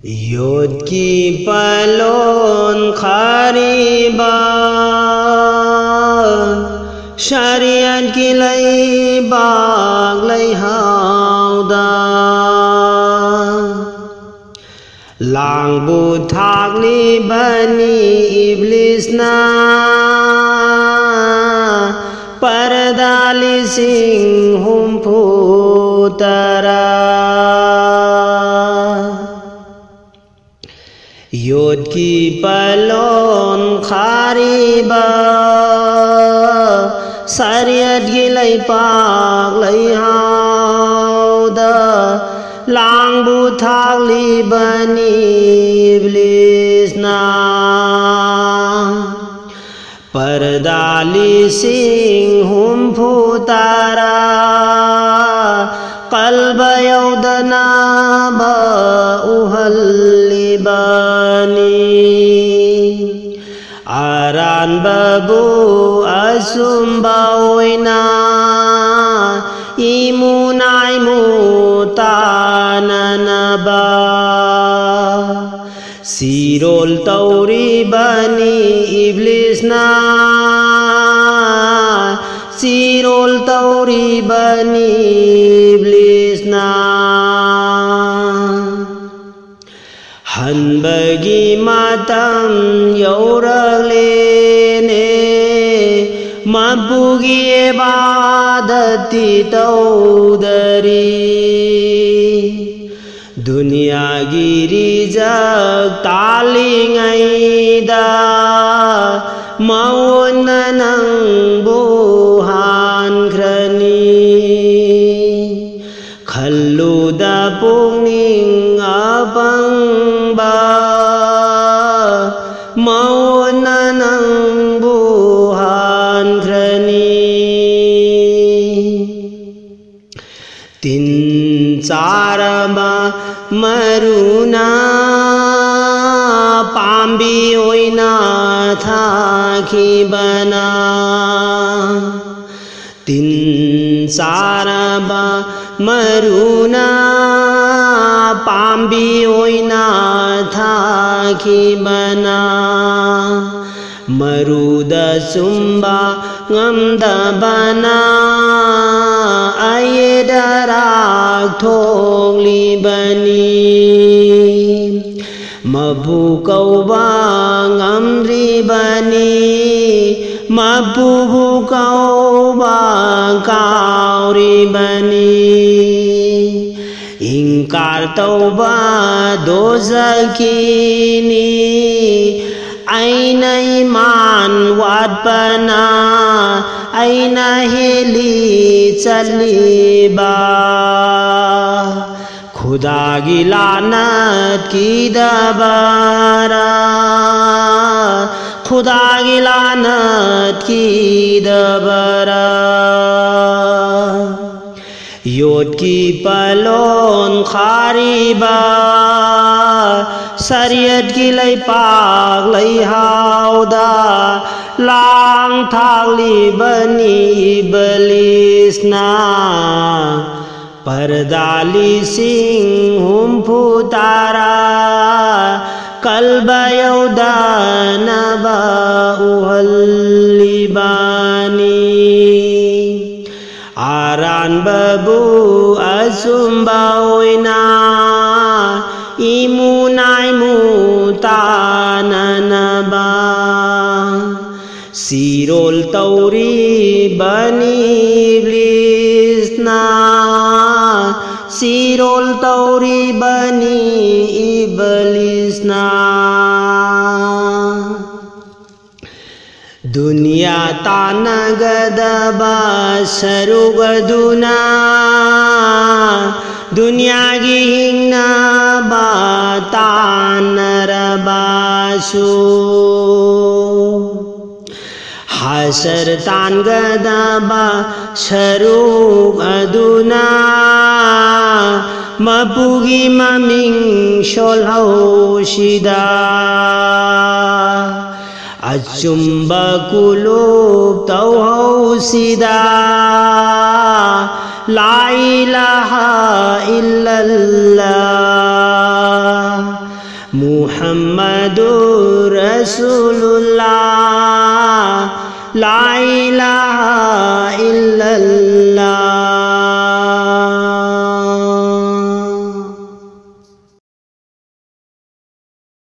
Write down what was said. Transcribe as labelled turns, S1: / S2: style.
S1: Yod ki palon khariba Shariat ki lay bag lay hauda Lang bu thak ni bani iblis na Pardali sing hum putara Yod ki palon khariba Shariat ki lay pak lay hauda Lang bu thak li bani iblis na Pardali sing hum putara Qalba yaudana ba uhal bani Aran babu asumbaoina Imunay mutananaba Sirol tauri bani iblis na Sirol tauri bani iblis na Han bagi matam yauralene Mabugi ibadati taudari Dunia giri jag talingai da Maun nang buhan krani Khalu da pungning abang ba Maun nang buhan krani Tin carama maruna Pambi oina thaki bana Tin saraba maruna Pambi oina thaki bana Maruda sumba ngamda bana Ayedarak thong li bani Mabu kau bang amri bani Mabu kau bang kauri bani Ingkar tauba dosa kini Aina iman wat bana Aina heli chaliba Khuda ki lanat ki dabara Khuda ki lanat ki dabara Yod ki palon khariba Shariat ki lay pak lay hauda Lang thak li bani iblis na Pardali sing hum putara Qalba yaudana ba uhal bani Aran babu asumbaoina Imunay mutananaba Sirol tauri bani iblis na Sirol tauri bani iblis na Dunia tanagadaba sarugaduna Dunia gihingna ba tanarabasu Hasar tangadaba sarugaduna Mapugi maming sholhau shida Achumba kulub tauhau sida La ilaha illallah मुहम्मदुर रसूलुल्लाह ला इलाहा इल्लल्लाह